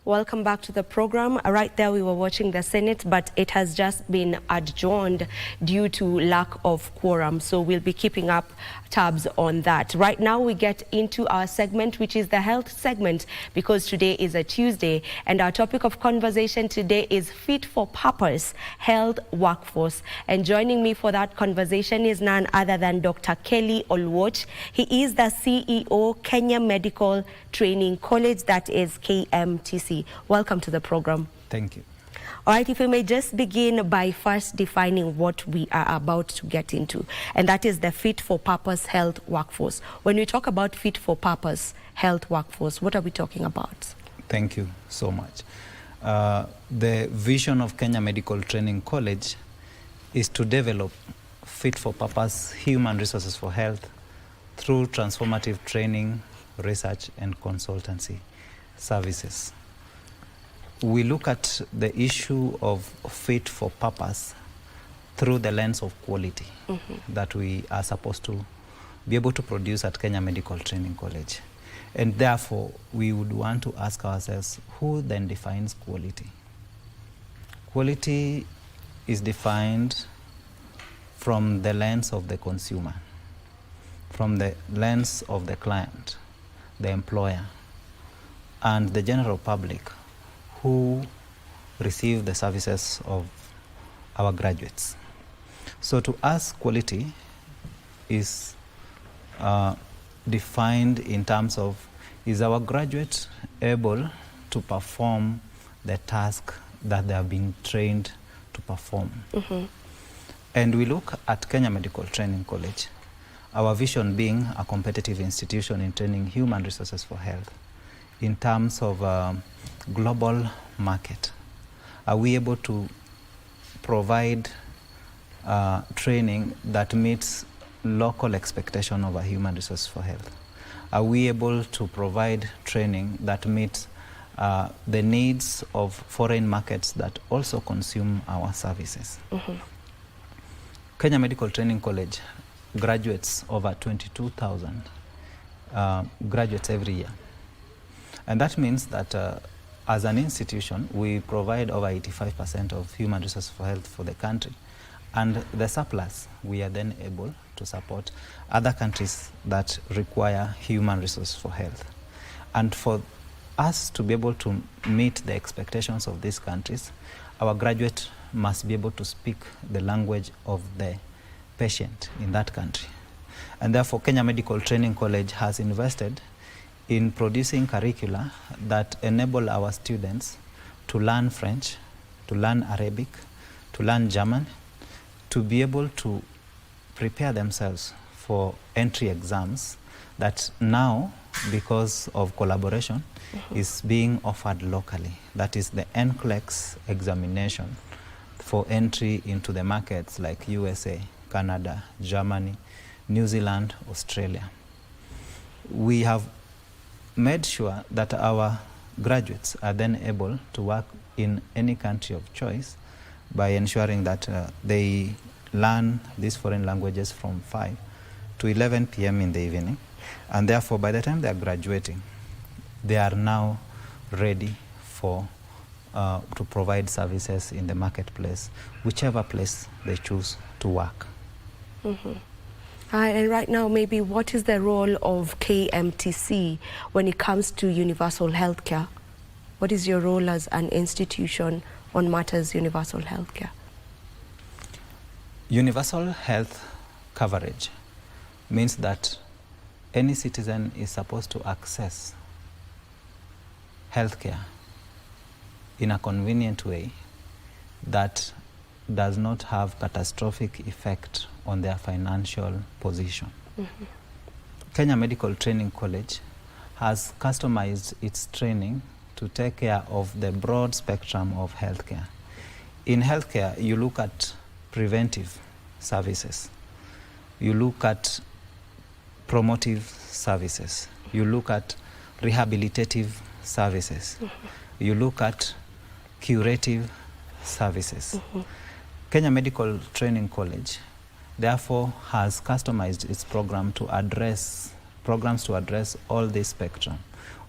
Welcome back to the program. Right there we were watching the Senate, but it has just been adjourned due to lack of quorum. So we'll be keeping up tabs on that. Right now we get into our segment, which is the health segment, because today is a Tuesday and our topic of conversation today is Fit for Purpose Health Workforce. And joining me for that conversation is none other than Dr. Kelly Olwoch. He is the CEO, Kenya Medical Training College, that is KMTC. Welcome to the program. Thank you. All right, if we may just begin by first defining what we are about to get into, and that is the Fit for Purpose Health Workforce. When we talk about Fit for Purpose Health Workforce, what are we talking about? Thank you so much. The vision of Kenya Medical Training College is to develop fit for purpose human resources for health through transformative training, research and consultancy services. We look at the issue of fit for purpose through the lens of quality that we are supposed to be able to produce at Kenya Medical Training College. And therefore, we would want to ask ourselves, who then defines quality? Quality is defined from the lens of the consumer, from the lens of the client, the employer, and the general public who receive the services of our graduates. So to us, quality is defined in terms of, is our graduate able to perform the task that they have been trained to perform? And we look at Kenya Medical Training College, our vision being a competitive institution in training human resources for health. In terms of global market, are we able to provide training that meets local expectation of a human resource for health? Are we able to provide training that meets the needs of foreign markets that also consume our services? Kenya Medical Training College graduates over 22,000 graduates every year. And that means that as an institution, we provide over 85% of human resources for health for the country. And the surplus, we are then able to support other countries that require human resources for health. And for us to be able to meet the expectations of these countries, our graduate must be able to speak the language of the patient in that country. And therefore, Kenya Medical Training College has invested in producing curricula that enable our students to learn French, to learn Arabic, to learn German, to be able to prepare themselves for entry exams that now, because of collaboration, is being offered locally. That is the NCLEX examination for entry into the markets like USA, Canada, Germany, New Zealand, Australia. We have made sure that our graduates are then able to work in any country of choice by ensuring that they learn these foreign languages from 5 to 11 p.m. in the evening. And therefore, by the time they are graduating, they are now ready for to provide services in the marketplace, whichever place they choose to work. And right now, maybe what is the role of KMTC when it comes to universal healthcare? What is your role as an institution on matters universal healthcare? Universal health coverage means that any citizen is supposed to access healthcare in a convenient way that does not have catastrophic effect on their financial position. Kenya Medical Training College has customized its training to take care of the broad spectrum of healthcare. In healthcare, you look at preventive services, you look at promotive services, you look at rehabilitative services, you look at curative services. Kenya Medical Training College therefore has customized its programs to address all this spectrum.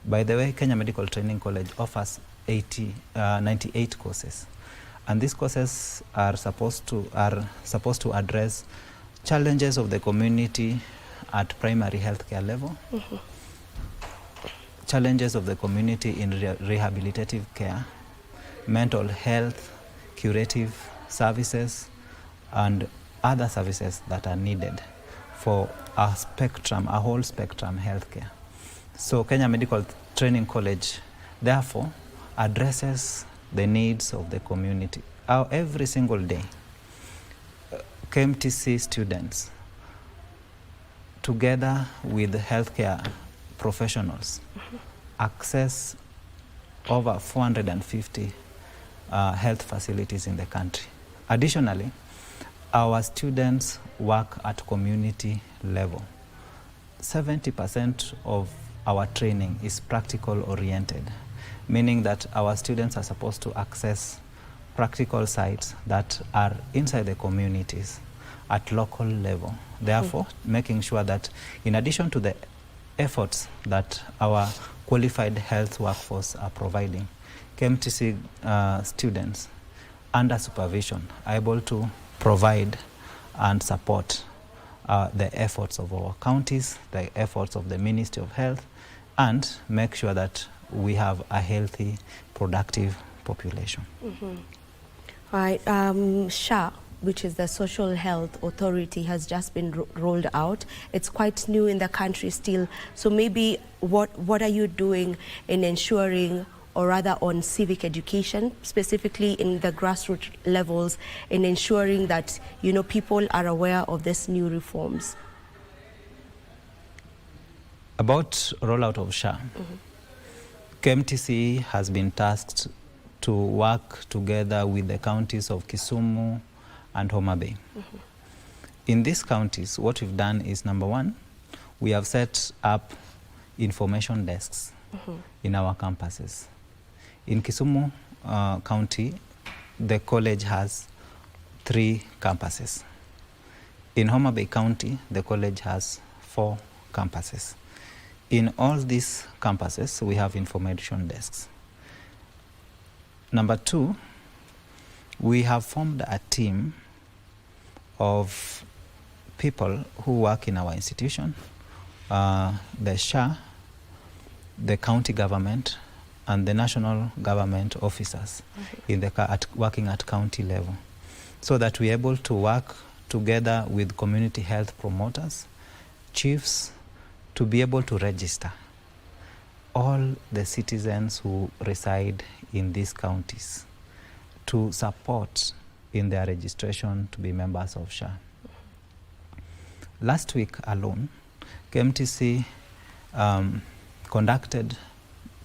By the way, Kenya Medical Training College offers 98 courses. And these courses are supposed to address challenges of the community at primary healthcare level, challenges of the community in rehabilitative care, mental health, curative services, and other services that are needed for a whole spectrum healthcare. So Kenya Medical Training College therefore addresses the needs of the community. Every single day, KMTC students, together with healthcare professionals, access over 450 health facilities in the country. Additionally, our students work at community level. 70% of our training is practical oriented, meaning that our students are supposed to access practical sites that are inside the communities at local level. Therefore, making sure that in addition to the efforts that our qualified health workforce are providing, KMTC students under supervision are able to provide and support the efforts of our counties, the efforts of the Ministry of Health, and make sure that we have a healthy, productive population. Right. SHA, which is the Social Health Authority, has just been rolled out. It's quite new in the country still. So maybe what are you doing in ensuring, or rather on civic education, specifically in the grassroots levels, in ensuring that, you know, people are aware of these new reforms? About rollout of SHA, KMTC has been tasked to work together with the counties of Kisumu and Homa Bay. In these counties, what we've done is, number one, we have set up information desks in our campuses. In Kisumu County, the college has 3 campuses. In Homa Bay County, the college has 4 campuses. In all these campuses, we have information desks. Number 2, we have formed a team of people who work in our institution, the SHA, the county government, and the national government officers working at county level, so that we're able to work together with community health promoters, chiefs, to be able to register all the citizens who reside in these counties, to support in their registration to be members of SHA. Last week alone, KMTC conducted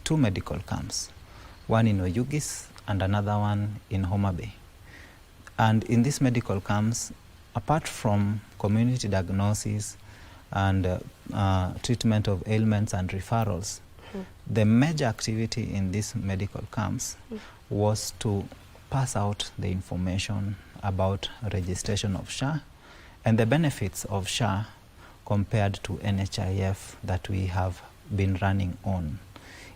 2 medical camps, one in Oyugis and another one in Homa Bay. And in these medical camps, apart from community diagnosis and treatment of ailments and referrals, the major activity in these medical camps was to pass out the information about registration of SHA and the benefits of SHA compared to NHIF that we have been running on.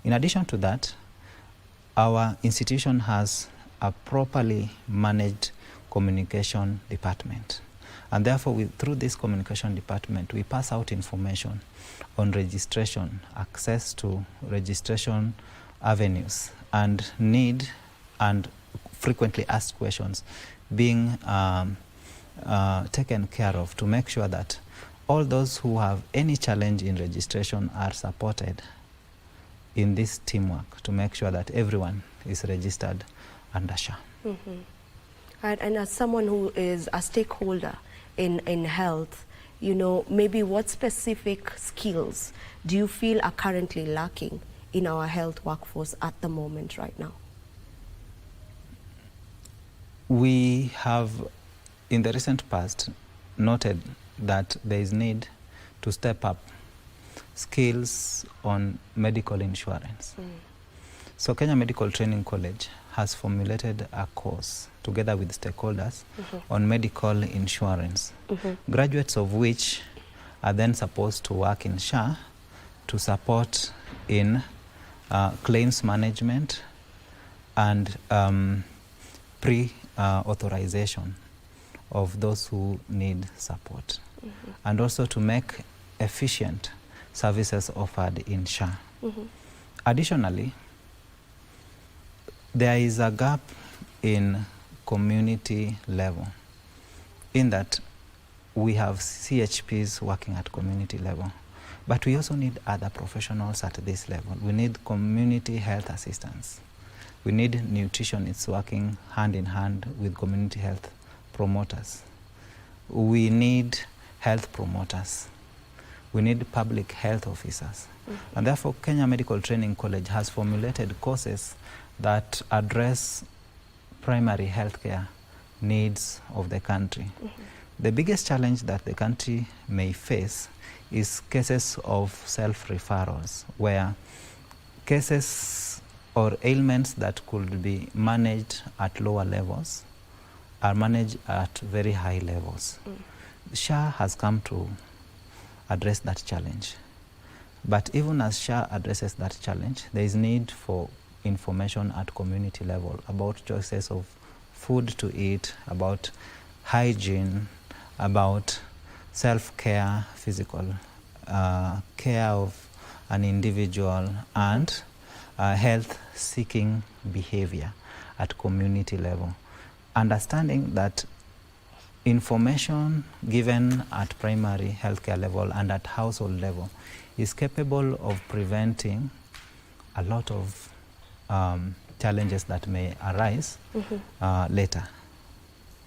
In addition to that, our institution has a properly managed communication department. And therefore, through this communication department, we pass out information on registration, access to registration avenues, and need and frequently asked questions being taken care of, to make sure that all those who have any challenge in registration are supported in this teamwork, to make sure that everyone is registered under SHA. And as someone who is a stakeholder in health, you know, maybe what specific skills do you feel are currently lacking in our health workforce at the moment right now? We have, in the recent past, noted that there is need to step up skills on medical insurance. So Kenya Medical Training College has formulated a course together with stakeholders on medical insurance, graduates of which are then supposed to work in SHA to support in claims management, and pre-authorization of those who need support, and also to make efficient services offered in SHA. Additionally, there is a gap in community level, in that we have CHPs working at community level, but we also need other professionals at this level. We need community health assistants. We need nutritionists working hand in hand with community health promoters. We need health promoters. We need public health officers. And therefore, Kenya Medical Training College has formulated courses that address primary healthcare needs of the country. The biggest challenge that the country may face is cases of self-referrals, where cases or ailments that could be managed at lower levels are managed at very high levels. SHA has come to address that challenge. But even as SHA addresses that challenge, there is need for information at community level about choices of food to eat, about hygiene, about self-care, physical care of an individual, and health-seeking behavior at community level. Understanding that information given at primary healthcare level and at household level is capable of preventing a lot of challenges that may arise later.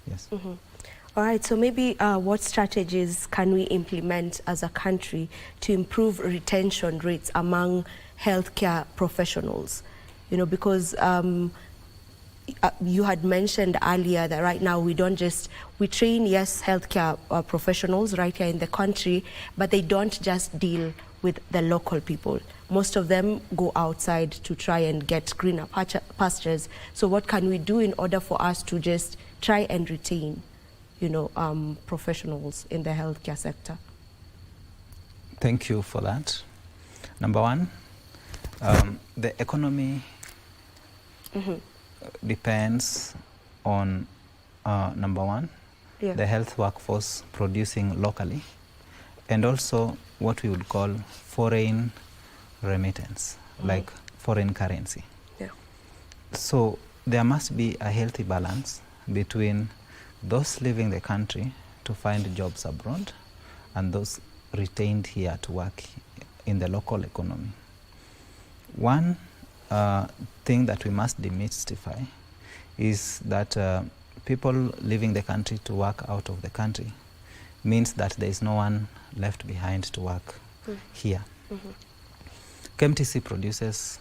Yes. All right, so maybe what strategies can we implement as a country to improve retention rates among healthcare professionals? You know, because you had mentioned earlier that right now we train, yes, healthcare professionals right here in the country, but they don't just deal with the local people. Most of them go outside to try and get greener pastures. So what can we do in order for us to just try and retain, you know, professionals in the healthcare sector? Thank you for that. Number one, the economy depends on, number one, the health workforce producing locally, and also what we would call foreign remittance, like foreign currency. So there must be a healthy balance between those leaving the country to find jobs abroad and those retained here to work in the local economy. One thing that we must demystify is that people leaving the country to work out of the country means that there is no one left behind to work here. KMTC produces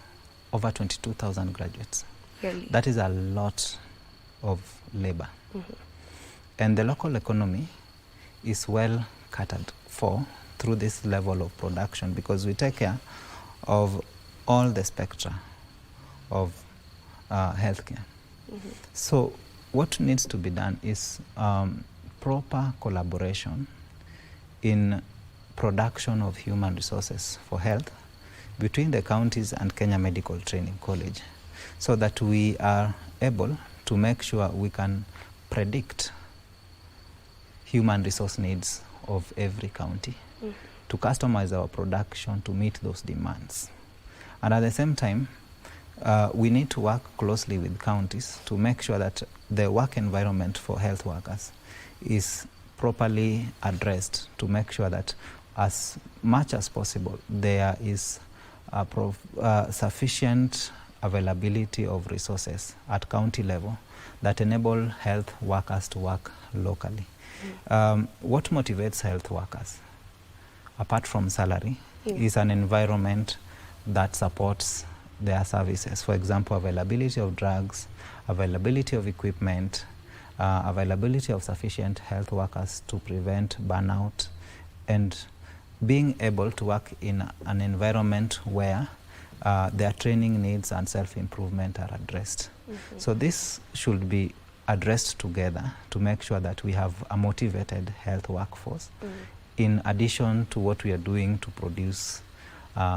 over 22,000 graduates. Really? That is a lot of labor. And the local economy is well catered for through this level of production, because we take care of all the spectra of healthcare. So what needs to be done is proper collaboration in production of human resources for health between the counties and Kenya Medical Training College, so that we are able to make sure we can predict human resource needs of every county, to customize our production to meet those demands. And at the same time, we need to work closely with counties to make sure that the work environment for health workers is properly addressed, to make sure that as much as possible there is sufficient availability of resources at county level that enable health workers to work locally. What motivates health workers, apart from salary, is an environment that supports their services. For example, availability of drugs, availability of equipment, availability of sufficient health workers to prevent burnout, and being able to work in an environment where their training needs and self-improvement are addressed. So this should be addressed together to make sure that we have a motivated health workforce, in addition to what we are doing to produce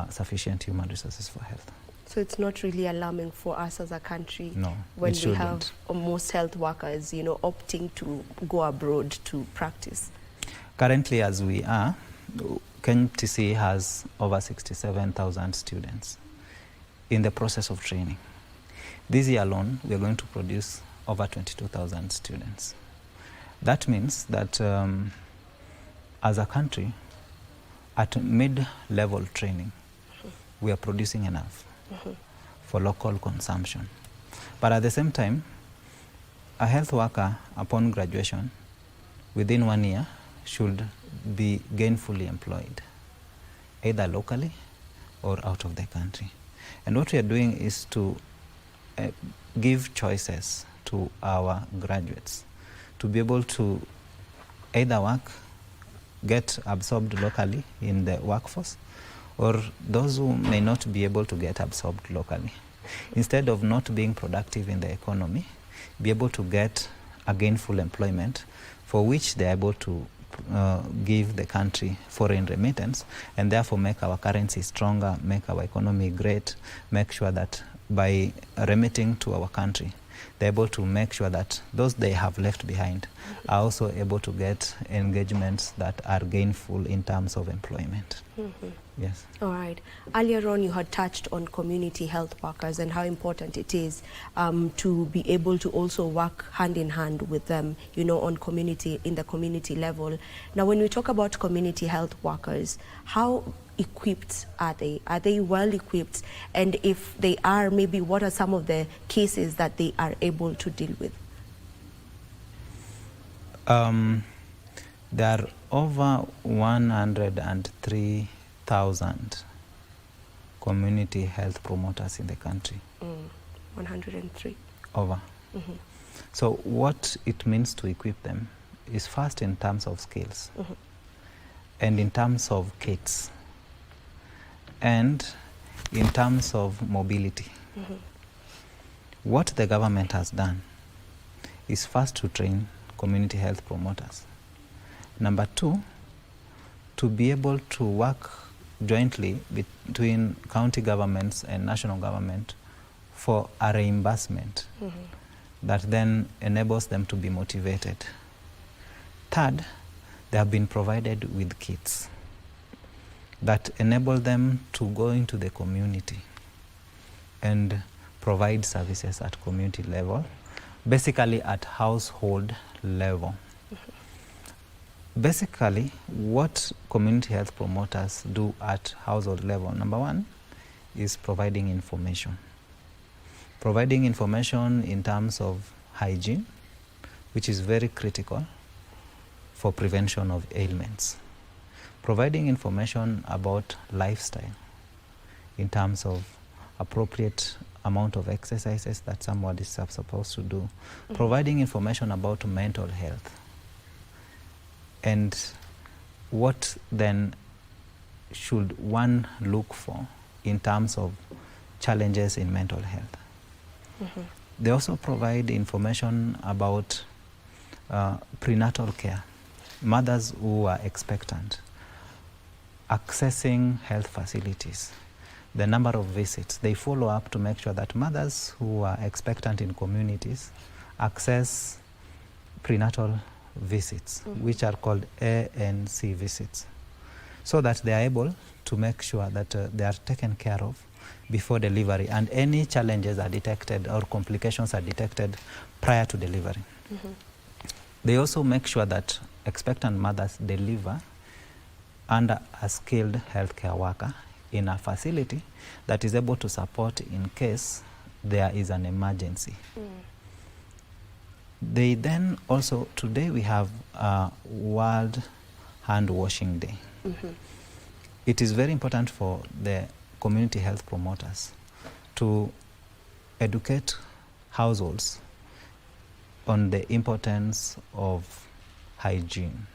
sufficient human resources for health. So it's not really alarming for us as a country No, when it we have shouldn't. most health workers, you know, opting to go abroad to practice. Currently, as we are, KMTC has over 67,000 students in the process of training. This year alone, we are going to produce over 22,000 students. That means that as a country, at mid-level training, we are producing enough for local consumption. But at the same time, a health worker upon graduation, within 1 year, should be gainfully employed, either locally or out of the country. And what we are doing is to give choices to our graduates to be able to either get absorbed locally in the workforce, or those who may not be able to get absorbed locally, instead of not being productive in the economy, be able to get a gainful employment for which they are able to give the country foreign remittance, and therefore make our currency stronger, make our economy great, make sure that by remitting to our country, they're able to make sure that those they have left behind are also able to get engagements that are gainful in terms of employment. Yes. All right. Earlier on, you had touched on community health workers and how important it is to be able to also work hand in hand with them, you know, in the community level. Now, when we talk about community health workers, how equipped are they? Are they well equipped? And if they are, maybe what are some of the cases that they are able to deal with? There are over 103,000 community health promoters in the country. 103. Over. So what it means to equip them is first in terms of skills and in terms of kits and in terms of mobility. What the government has done is first to train community health promoters. Number two, to be able to work jointly between county governments and national government for a reimbursement that then enables them to be motivated. Third, they have been provided with kits that enable them to go into the community and provide services at community level, basically at household level. Basically, what community health promoters do at household level, number one, is providing information. Providing information in terms of hygiene, which is very critical for prevention of ailments. Providing information about lifestyle in terms of appropriate amount of exercises that somebody is supposed to do. Providing information about mental health. And what then should one look for in terms of challenges in mental health? They also provide information about prenatal care, mothers who are expectant, accessing health facilities, the number of visits. They follow up to make sure that mothers who are expectant in communities access prenatal visits, which are called ANC visits, so that they are able to make sure that they are taken care of before delivery and any challenges are detected or complications are detected prior to delivery. They also make sure that expectant mothers deliver under a skilled healthcare worker in a facility that is able to support in case there is an emergency. They then also, today we have World Hand Washing Day. It is very important for the community health promoters to educate households on the importance of hygiene,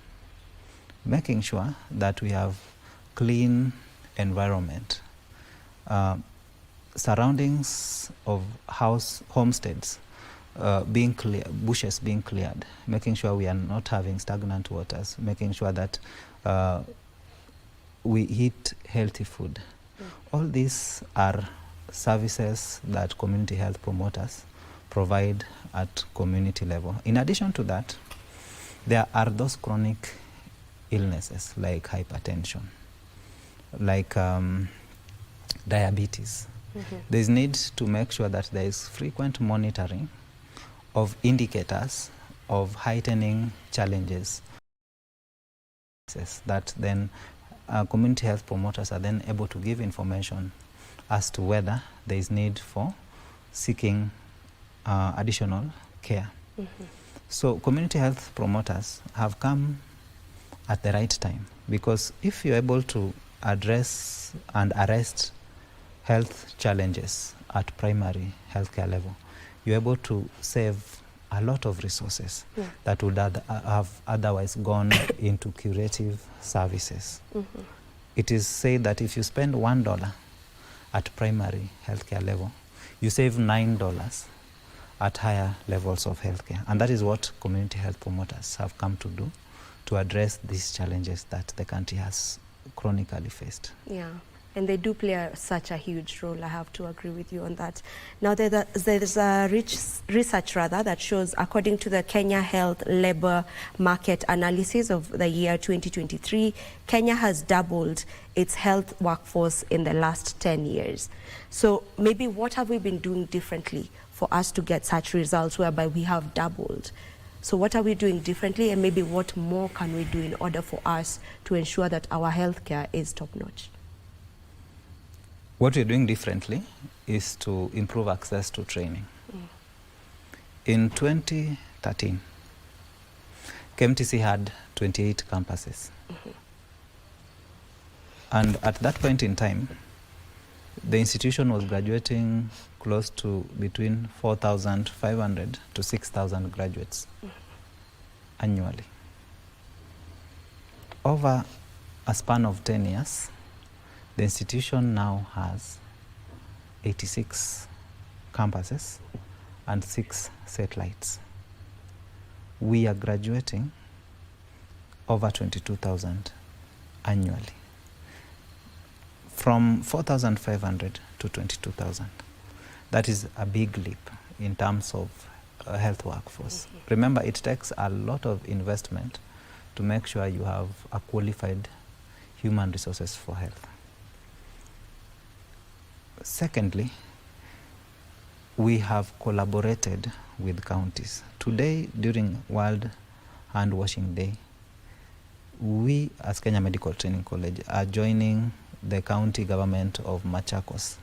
making sure that we have clean environment, surroundings of homesteads being clear, bushes being cleared, making sure we are not having stagnant waters, making sure that we eat healthy food. All these are services that community health promoters provide at community level. In addition to that, there are those chronic illnesses like hypertension, like diabetes. There's need to make sure that there is frequent monitoring of indicators of heightening challenges that then community health promoters are then able to give information as to whether there is need for seeking additional care. So community health promoters have come at the right time, because if you're able to address and arrest health challenges at primary healthcare level, you're able to save a lot of resources that would have otherwise gone into curative services. It is said that if you spend $1 at primary healthcare level, you save $9 at higher levels of healthcare. And that is what community health promoters have come to do to address these challenges that the country has chronically faced. Yeah. And they do play such a huge role. I have to agree with you on that. Now, there's a research that shows, according to the Kenya Health Labour Market Analysis of the year 2023, Kenya has doubled its health workforce in the last 10 years. So maybe what have we been doing differently for us to get such results whereby we have doubled? So what are we doing differently, and maybe what more can we do in order for us to ensure that our healthcare is top-notch? What we're doing differently is to improve access to training. In 2013, KMTC had 28 campuses. And at that point in time, the institution was graduating close to between 4,500 to 6,000 graduates annually. Over a span of 10 years, the institution now has 86 campuses and 6 satellites. We are graduating over 22,000 annually, from 4,500 to 22,000. That is a big leap in terms of health workforce. Remember, it takes a lot of investment to make sure you have a qualified human resources for health. Secondly, we have collaborated with counties. Today, during World Hand Washing Day, we as Kenya Medical Training College are joining the county government of Machakos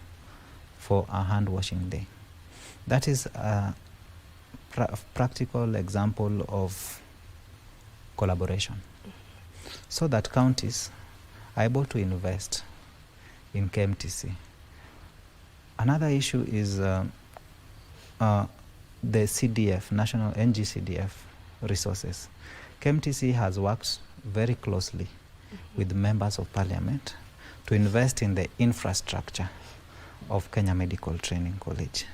for a hand washing day. That is a practical example of collaboration, so that counties are able to invest in KMTC. Another issue is the CDF, National NGCDF resources. KMTC has worked very closely with members of parliament to invest in the infrastructure of Kenya Medical Training College.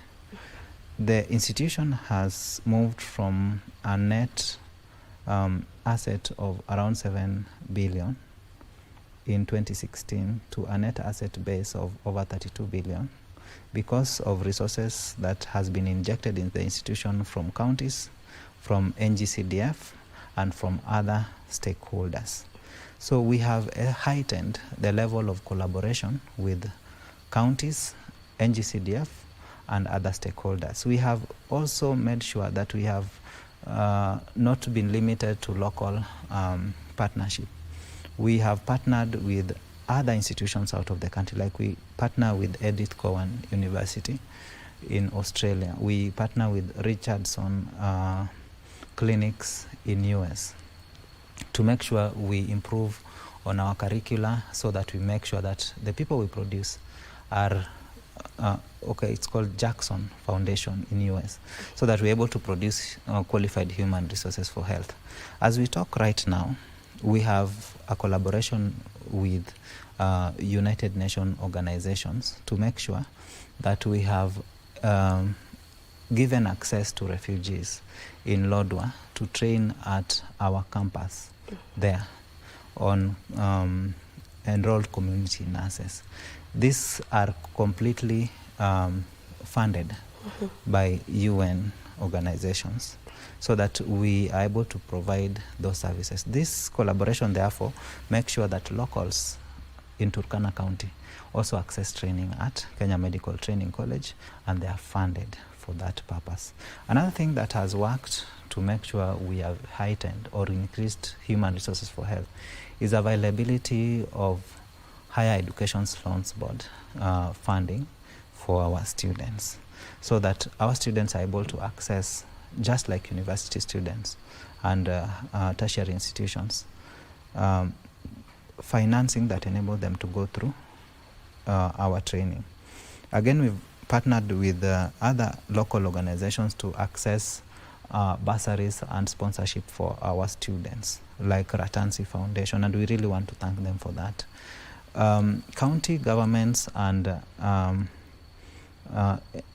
The institution has moved from a net asset of around 7 billion in 2016 to a net asset base of over 32 billion because of resources that has been injected in the institution from counties, from NGCDF, and from other stakeholders. So we have heightened the level of collaboration with counties, NGCDF, and other stakeholders. We have also made sure that we have not been limited to local partnership. We have partnered with other institutions out of the country, like we partner with Edith Cowan University in Australia. We partner with Richardson clinics in US to make sure we improve on our curricula, so that we make sure that the people we produce are it's called Jackson Foundation in US, so that we're able to produce qualified human resources for health. As we talk right now, we have a collaboration with United Nations organizations to make sure that we have given access to refugees in Lodwar to train at our campus there on enrolled community nurses. These are completely funded by UN organizations, so that we are able to provide those services. This collaboration, therefore, makes sure that locals in Turkana County also access training at Kenya Medical Training College, and they are funded for that purpose. Another thing that has worked to make sure we have heightened or increased human resources for health is availability of Higher Education Loans Board funding for our students, so that our students are able to access, just like university students and tertiary institutions, financing that enable them to go through our training. Again, we've partnered with other local organizations to access bursaries and sponsorship for our students, like Ratansi Foundation, and we really want to thank them for that. County governments and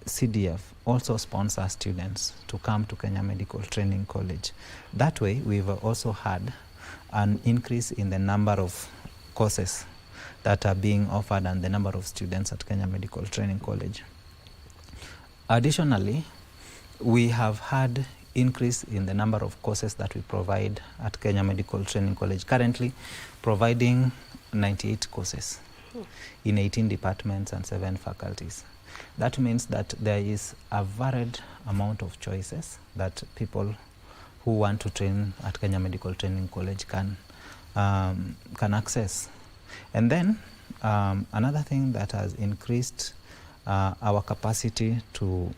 CDF also sponsor students to come to Kenya Medical Training College. That way, we've also had an increase in the number of courses that are being offered and the number of students at Kenya Medical Training College. Additionally, we have had increase in the number of courses that we provide at Kenya Medical Training College, currently providing 98 courses in 18 departments and 7 faculties. That means that there is a varied amount of choices that people who want to train at Kenya Medical Training College can access. And then another thing that has increased our capacity to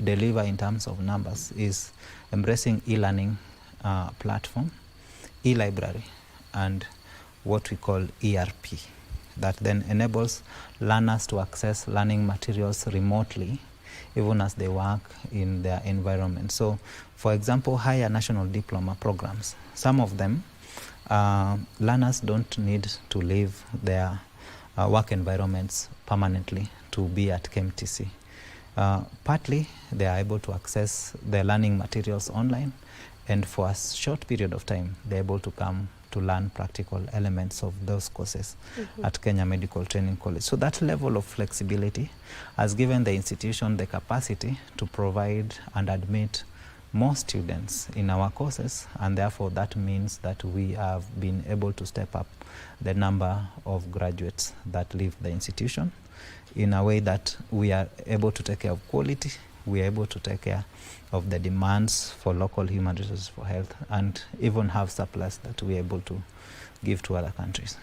deliver in terms of numbers is embracing e-learning platform, e-library, and what we call ERP, that then enables learners to access learning materials remotely, even as they work in their environment. So, for example, higher national diploma programs, some of them, learners don't need to leave their work environments permanently to be at KMTC. Partly, they are able to access their learning materials online, and for a short period of time, they're able to come to learn practical elements of those courses at Kenya Medical Training College. So that level of flexibility has given the institution the capacity to provide and admit more students in our courses, and therefore that means that we have been able to step up the number of graduates that leave the institution in a way that we are able to take care of quality, we are able to take care of the demands for local human resources for health, and even have surplus that we are able to give to other countries.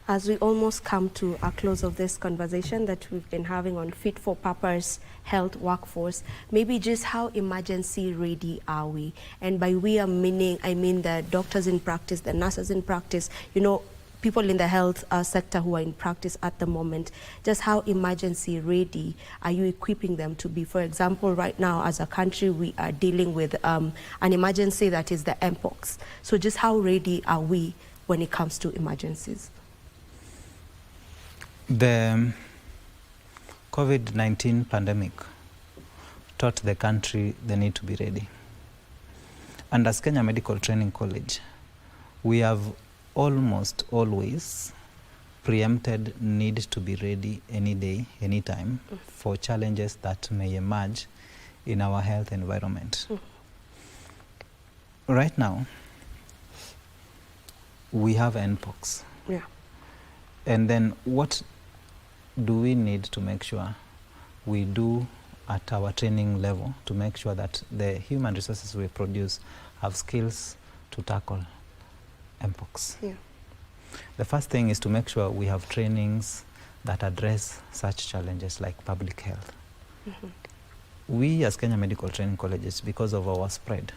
As we almost come to a close of this conversation that we've been having on fit for purpose health workforce, maybe just how emergency ready are we? And by we I mean the doctors in practice, the nurses in practice, you know, people in the health sector who are in practice at the moment. Just how emergency ready are you equipping them to be? For example, right now as a country we are dealing with an emergency that is the mpox. So just how ready are we when it comes to emergencies? The COVID-19 pandemic taught the country the need to be ready. And as Kenya Medical Training College, we have almost always preempted need to be ready any day, anytime for challenges that may emerge in our health environment. Right now, we have NPOX. Yeah. And then what do we need to make sure we do at our training level to make sure that the human resources we produce have skills to tackle mpox? Yeah. The first thing is to make sure we have trainings that address such challenges like public health. We as Kenya Medical Training Colleges, because of our spread,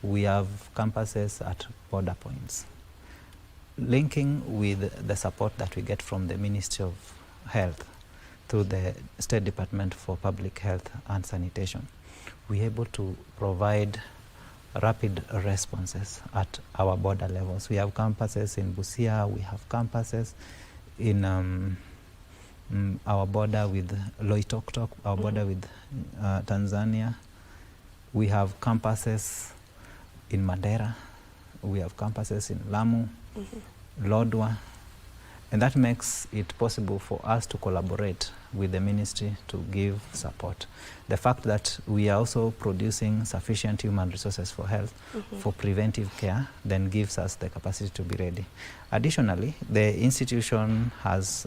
we have campuses at border points, linking with the support that we get from the Ministry of Health through the State Department for Public Health and Sanitation. We're able to provide rapid responses at our border levels. We have campuses in Busia, we have campuses in our border with Loitoktok, our border with Tanzania. We have campuses in Mandera, we have campuses in Lamu, Lodwar, And that makes it possible for us to collaborate with the ministry to give support. The fact that we are also producing sufficient human resources for health, for preventive care, then gives us the capacity to be ready. Additionally, the institution has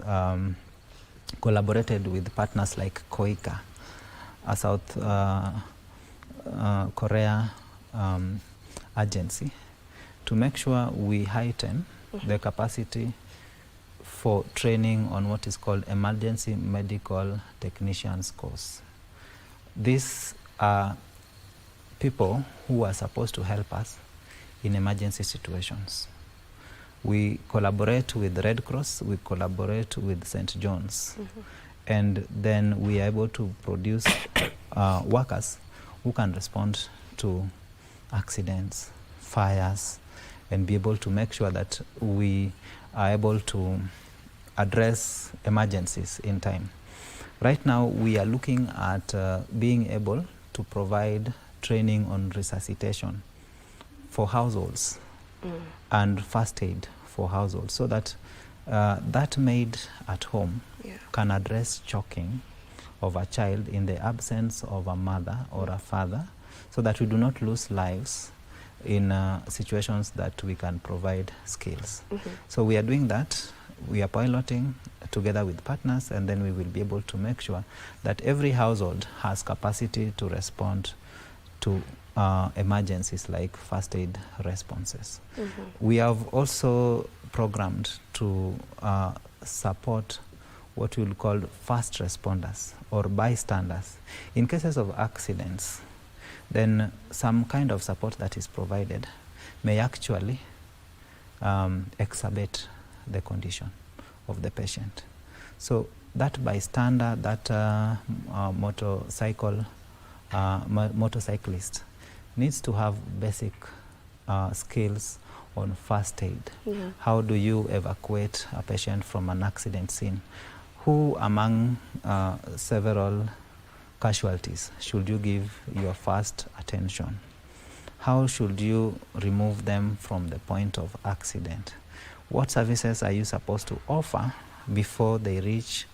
collaborated with partners like KOICA, a South Korea agency, to make sure we heighten the capacity for training on what is called emergency medical technicians course. These are people who are supposed to help us in emergency situations. We collaborate with Red Cross, we collaborate with St. John's, and then we are able to produce workers who can respond to accidents, fires, and be able to make sure that we are able to address emergencies in time. Right now, we are looking at being able to provide training on resuscitation for households and first aid for households, so that that maid at home can address choking of a child in the absence of a mother or a father, so that we do not lose lives in situations that we can provide skills. So we are doing that. We are piloting together with partners, and then we will be able to make sure that every household has capacity to respond to emergencies like first aid responses. We have also programmed to support what we will call first responders or bystanders. In cases of accidents, then some kind of support that is provided may actually exacerbate the condition of the patient. So that bystander, that motorcyclist needs to have basic skills on first aid. How do you evacuate a patient from an accident scene? Who among several casualties should you give your first attention? How should you remove them from the point of accident? What services are you supposed to offer before they reach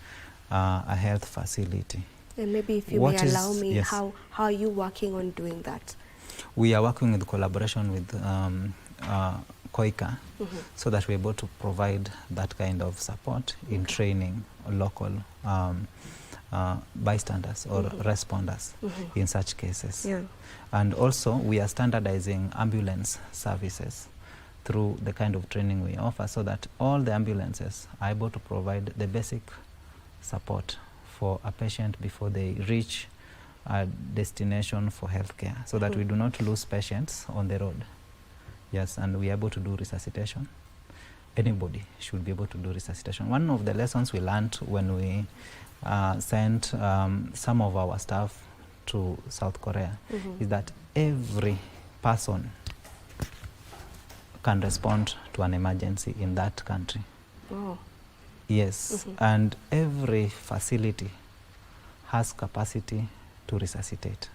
a health facility? And maybe if you may allow me, how are you working on doing that? We are working with collaboration with KOICA, so that we're able to provide that kind of support in training local bystanders or responders in such cases. And also we are standardizing ambulance services through the kind of training we offer, so that all the ambulances are able to provide the basic support for a patient before they reach a destination for healthcare, so that we do not lose patients on the road. Yes, and we are able to do resuscitation. Anybody should be able to do resuscitation. One of the lessons we learned when we sent some of our staff to South Korea is that every person can respond to an emergency in that country. Yes, and every facility has capacity to resuscitate.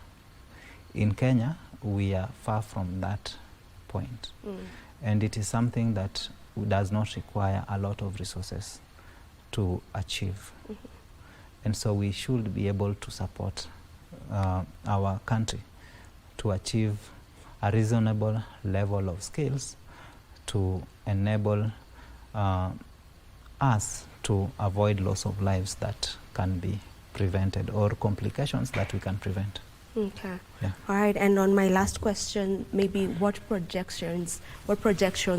In Kenya, we are far from that point, and it is something that does not require a lot of resources to achieve. And so we should be able to support our country to achieve a reasonable level of skills to enable us to avoid loss of lives that can be prevented, or complications that we can prevent. Okay. All right. And on my last question, maybe what projections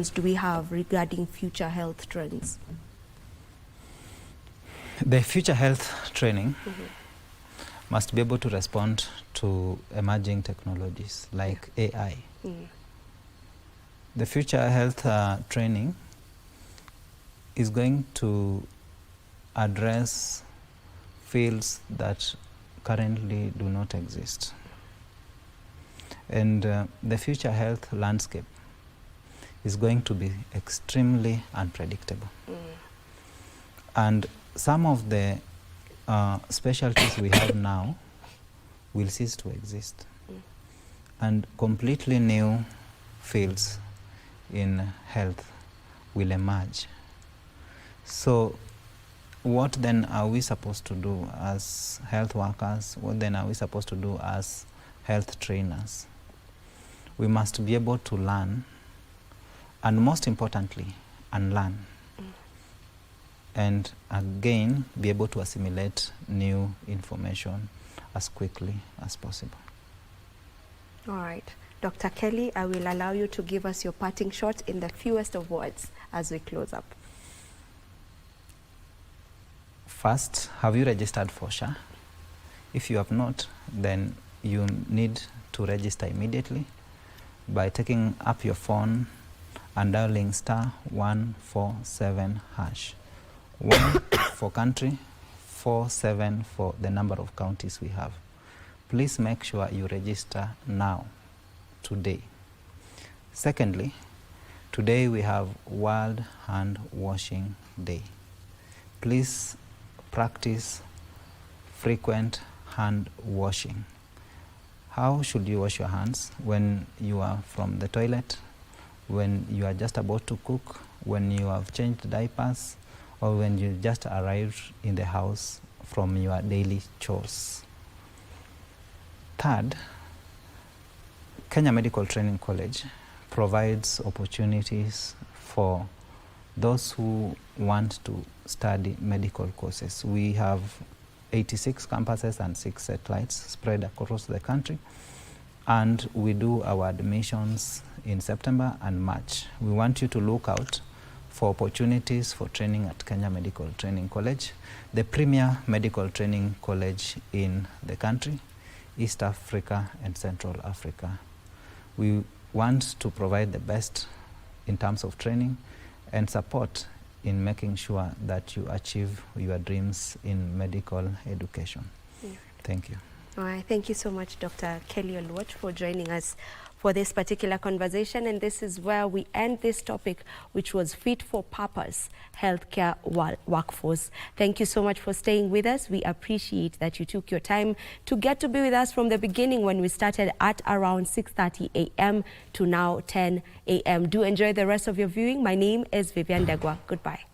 do we have regarding future health trends? The future health training must be able to respond to emerging technologies like AI. The future health training is going to address fields that currently do not exist. And the future health landscape is going to be extremely unpredictable. And some of the specialties we have now will cease to exist. And completely new fields in health will emerge. So what then are we supposed to do as health workers? What then are we supposed to do as health trainers? We must be able to learn, and most importantly, unlearn. And again, be able to assimilate new information as quickly as possible. All right. Dr. Kelly, I will allow you to give us your parting shot in the fewest of words as we close up. First, have you registered for SHA? If you have not, then you need to register immediately by taking up your phone and dialing *147#. 1 for country, 47 for the number of counties we have. Please make sure you register now, today. Secondly, today we have World Hand Washing Day. Please practice frequent hand washing. How should you wash your hands? When you are from the toilet, when you are just about to cook, when you have changed diapers, or when you just arrived in the house from your daily chores. Third, Kenya Medical Training College provides opportunities for those who want to study medical courses. We have 86 campuses and 6 satellites spread across the country, and we do our admissions in September and March. We want you to look out for opportunities for training at Kenya Medical Training College, the premier medical training college in the country, East Africa and Central Africa. We want to provide the best in terms of training and support in making sure that you achieve your dreams in medical education. Yeah. Thank you. All right. Thank you so much, Dr. Kelly Oluoch, for joining us for this particular conversation. And this is where we end this topic, which was Fit for Purpose, Healthcare Workforce. Thank you so much for staying with us. We appreciate that you took your time to get to be with us from the beginning when we started at around 6:30 a.m. to now 10 a.m. Do enjoy the rest of your viewing. My name is Vivian Degwa. Goodbye.